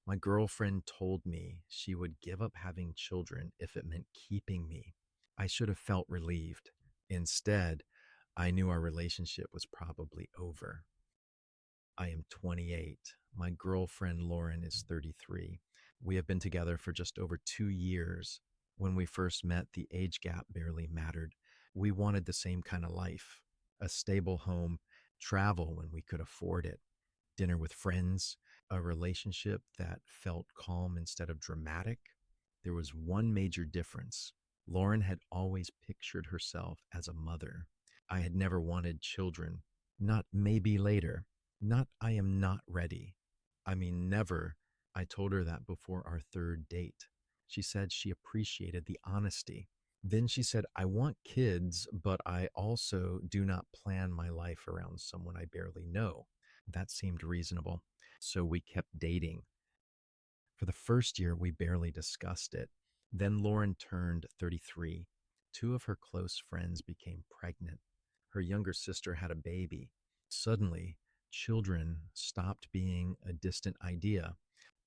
My girlfriend told me she would give up having children if it meant keeping me. I should have felt relieved. Instead, I knew our relationship was probably over. I am 28. My girlfriend Lauren is 33. We have been together for just over 2 years. When we first met, the age gap barely mattered. We wanted the same kind of life, a stable home, travel when we could afford it, dinner with friends, a relationship that felt calm instead of dramatic. There was one major difference. Lauren had always pictured herself as a mother. I had never wanted children, not maybe later, not I am not ready. I mean, never. I told her that before our third date. She said she appreciated the honesty. Then she said, I want kids, but I also do not plan my life around someone I barely know. That seemed reasonable. So we kept dating. For the first year, we barely discussed it. Then Lauren turned 33. Two of her close friends became pregnant. Her younger sister had a baby. Suddenly, children stopped being a distant idea.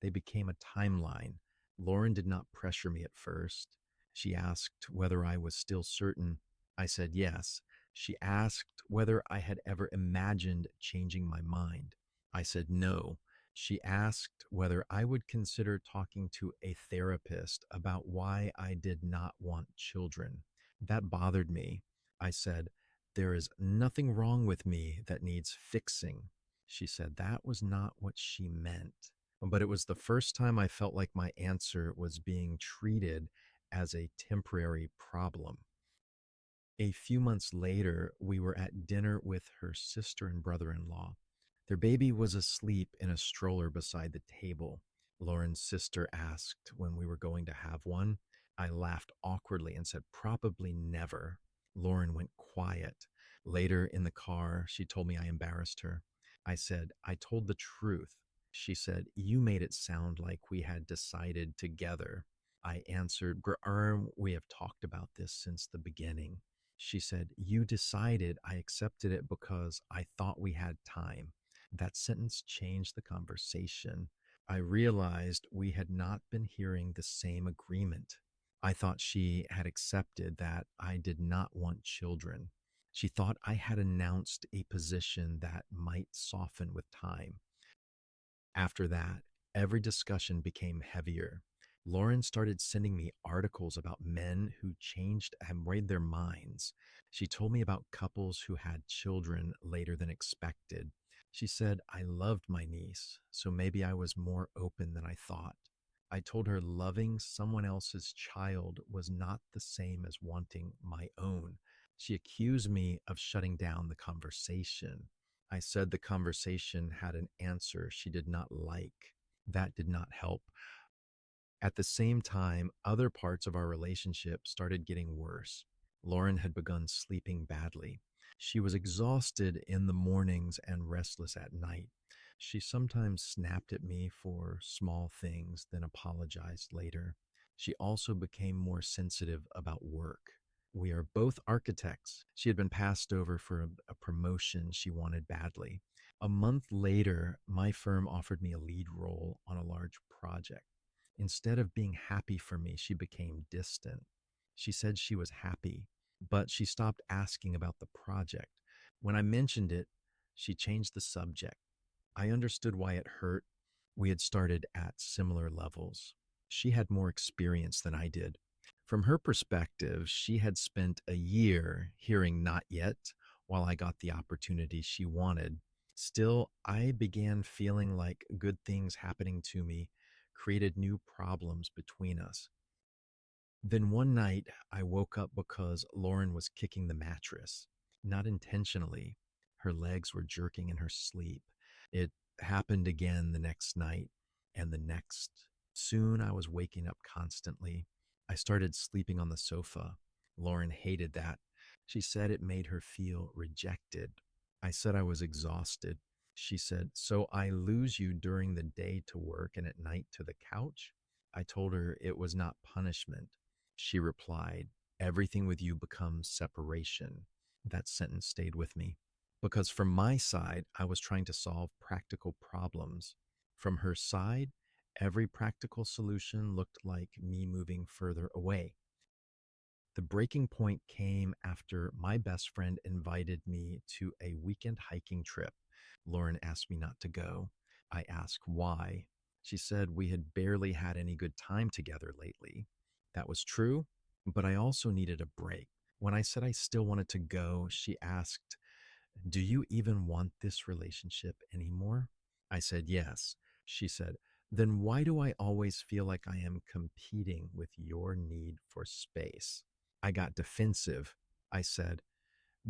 They became a timeline. Lauren did not pressure me at first. She asked whether I was still certain. I said yes. She asked whether I had ever imagined changing my mind. I said no. She asked whether I would consider talking to a therapist about why I did not want children. That bothered me. I said, there is nothing wrong with me that needs fixing. She said that was not what she meant. But it was the first time I felt like my answer was being treated as a temporary problem. A few months later, we were at dinner with her sister and brother in law. Their baby was asleep in a stroller beside the table. Lauren's sister asked when we were going to have one. I laughed awkwardly and said, probably never. Lauren went quiet. Later in the car, she told me I embarrassed her. I said, I told the truth. She said, you made it sound like we had decided together. I answered, we have talked about this since the beginning. She said, you decided. I accepted it because I thought we had time. That sentence changed the conversation. I realized we had not been hearing the same agreement. I thought she had accepted that I did not want children. She thought I had announced a position that might soften with time. After that, every discussion became heavier. Lauren started sending me articles about men who changed and made their minds. She told me about couples who had children later than expected. She said, I loved my niece, so maybe I was more open than I thought. I told her loving someone else's child was not the same as wanting my own. She accused me of shutting down the conversation. I said the conversation had an answer she did not like. That did not help. At the same time, other parts of our relationship started getting worse. Lauren had begun sleeping badly. She was exhausted in the mornings and restless at night. She sometimes snapped at me for small things, then apologized later. She also became more sensitive about work. We are both architects. She had been passed over for a promotion she wanted badly. A month later, my firm offered me a lead role on a large project. Instead of being happy for me, she became distant. She said she was happy, but she stopped asking about the project. When I mentioned it, she changed the subject. I understood why it hurt. We had started at similar levels. She had more experience than I did. From her perspective, she had spent a year hearing not yet while I got the opportunity she wanted. Still, I began feeling like good things happening to me created new problems between us. Then one night, I woke up because Lauren was kicking the mattress, not intentionally. Her legs were jerking in her sleep. It happened again the next night and the next. Soon I was waking up constantly. I started sleeping on the sofa. Lauren hated that. She said it made her feel rejected. I said I was exhausted. She said, so I lose you during the day to work and at night to the couch? I told her it was not punishment. She replied, everything with you becomes separation. That sentence stayed with me because from my side, I was trying to solve practical problems. From her side, Every practical solution looked like me moving further away. The breaking point came after my best friend invited me to a weekend hiking trip. Lauren asked me not to go. I asked why. She said we had barely had any good time together lately. That was true, but I also needed a break. When I said I still wanted to go, she asked, "Do you even want this relationship anymore?" I said, "Yes." She said, "Then why do I always feel like I am competing with your need for space?" I got defensive. I said,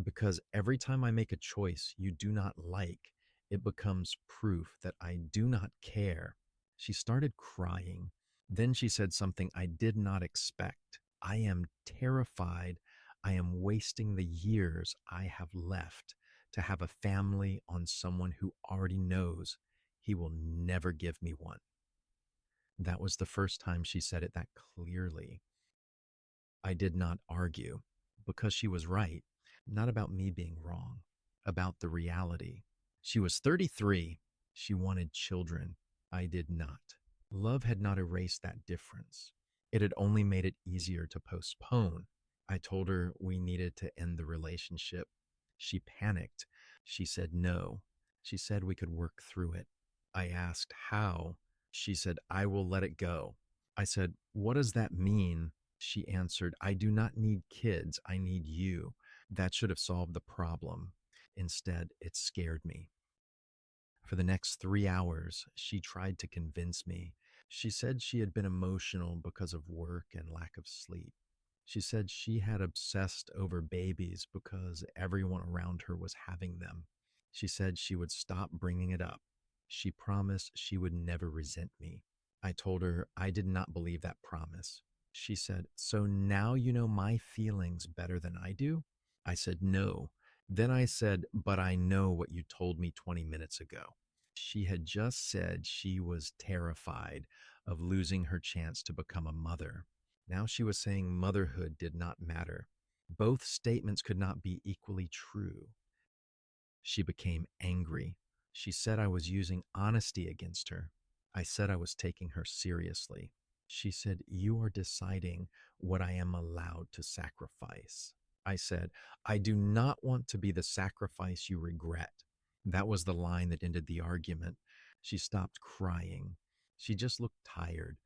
"Because every time I make a choice you do not like, it becomes proof that I do not care." She started crying. Then she said something I did not expect. "I am terrified I am wasting the years I have left to have a family on someone who already knows he will never give me one." That was the first time she said it that clearly. I did not argue because she was right, not about me being wrong, about the reality. She was 33. She wanted children. I did not. Love had not erased that difference. It had only made it easier to postpone. I told her we needed to end the relationship. She panicked. She said no. She said we could work through it. I asked how. She said, "I will let it go." I said, "What does that mean?" She answered, "I do not need kids. I need you." That should have solved the problem. Instead, it scared me. For the next 3 hours, she tried to convince me. She said she had been emotional because of work and lack of sleep. She said she had obsessed over babies because everyone around her was having them. She said she would stop bringing it up. She promised she would never resent me. I told her I did not believe that promise. She said, "So now you know my feelings better than I do?" I said, "No." Then I said, "But I know what you told me 20 minutes ago." She had just said she was terrified of losing her chance to become a mother. Now she was saying motherhood did not matter. Both statements could not be equally true. She became angry. She said I was using honesty against her. I said I was taking her seriously. She said, "You are deciding what I am allowed to sacrifice." I said, "I do not want to be the sacrifice you regret." That was the line that ended the argument. She stopped crying. She just looked tired.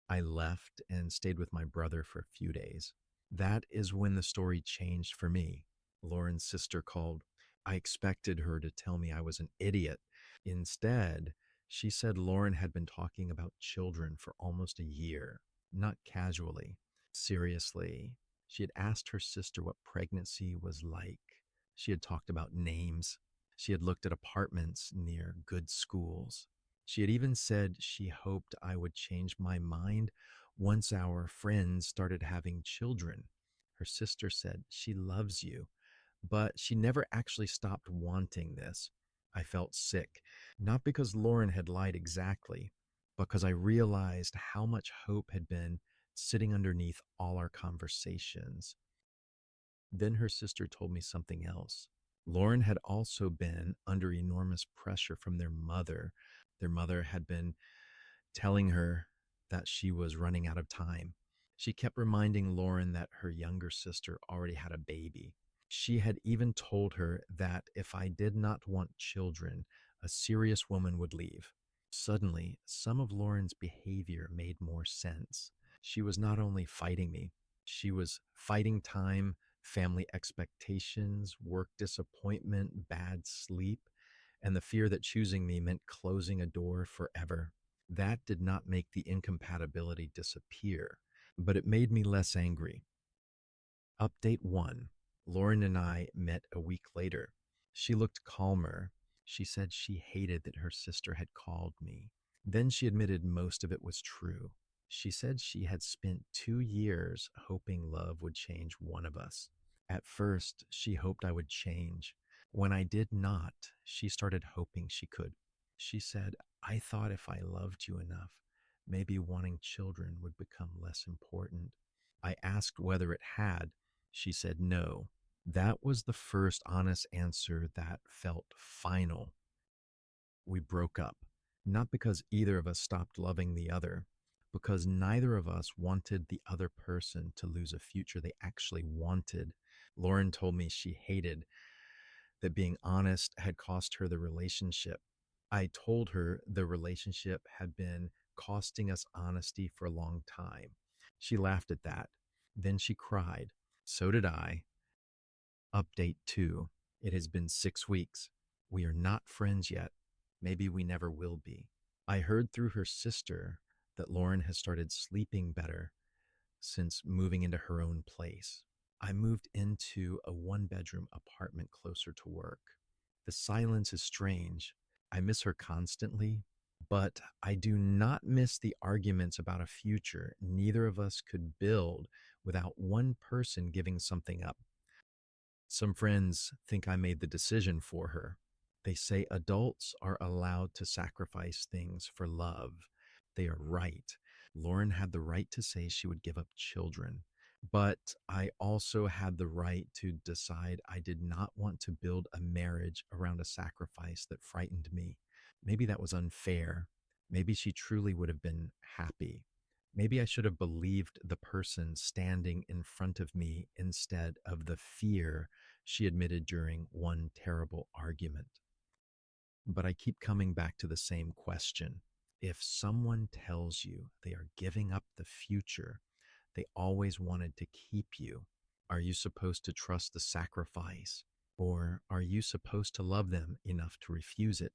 I left and stayed with my brother for a few days. That is when the story changed for me. Lauren's sister called. I expected her to tell me I was an idiot. Instead, she said Lauren had been talking about children for almost a year, not casually, seriously. She had asked her sister what pregnancy was like. She had talked about names. She had looked at apartments near good schools. She had even said she hoped I would change my mind once our friends started having children. Her sister said she loves you, but she never actually stopped wanting this. I felt sick, not because Lauren had lied exactly, because I realized how much hope had been sitting underneath all our conversations. Then her sister told me something else. Lauren had also been under enormous pressure from their mother. Their mother had been telling her that she was running out of time. She kept reminding Lauren that her younger sister already had a baby. She had even told her that if I did not want children, a serious woman would leave. Suddenly, some of Lauren's behavior made more sense. She was not only fighting me, she was fighting time, family expectations, work disappointment, bad sleep, and the fear that choosing me meant closing a door forever. That did not make the incompatibility disappear, but it made me less angry. Update 1. Lauren and I met a week later. She looked calmer. She said she hated that her sister had called me. Then she admitted most of it was true. She said she had spent 2 years hoping love would change one of us. At first, she hoped I would change. When I did not, she started hoping she could. She said, "I thought if I loved you enough, maybe wanting children would become less important." I asked whether it had. She said no. That was the first honest answer that felt final. We broke up. not because either of us stopped loving the other, because neither of us wanted the other person to lose a future they actually wanted. Lauren told me she hated that being honest had cost her the relationship. I told her the relationship had been costing us honesty for a long time. She laughed at that. Then she cried. So did I. Update 2. It has been 6 weeks. We are not friends yet. Maybe we never will be. I heard through her sister that Lauren has started sleeping better since moving into her own place. I moved into a 1 bedroom apartment closer to work. The silence is strange. I miss her constantly, but I do not miss the arguments about a future neither of us could build without one person giving something up. Some friends think I made the decision for her. They say adults are allowed to sacrifice things for love. They are right. Lauren had the right to say she would give up children, but I also had the right to decide I did not want to build a marriage around a sacrifice that frightened me. Maybe that was unfair. Maybe she truly would have been happy. Maybe I should have believed the person standing in front of me instead of the fear she admitted during one terrible argument. But I keep coming back to the same question. If someone tells you they are giving up the future they always wanted to keep you, are you supposed to trust the sacrifice? Or are you supposed to love them enough to refuse it?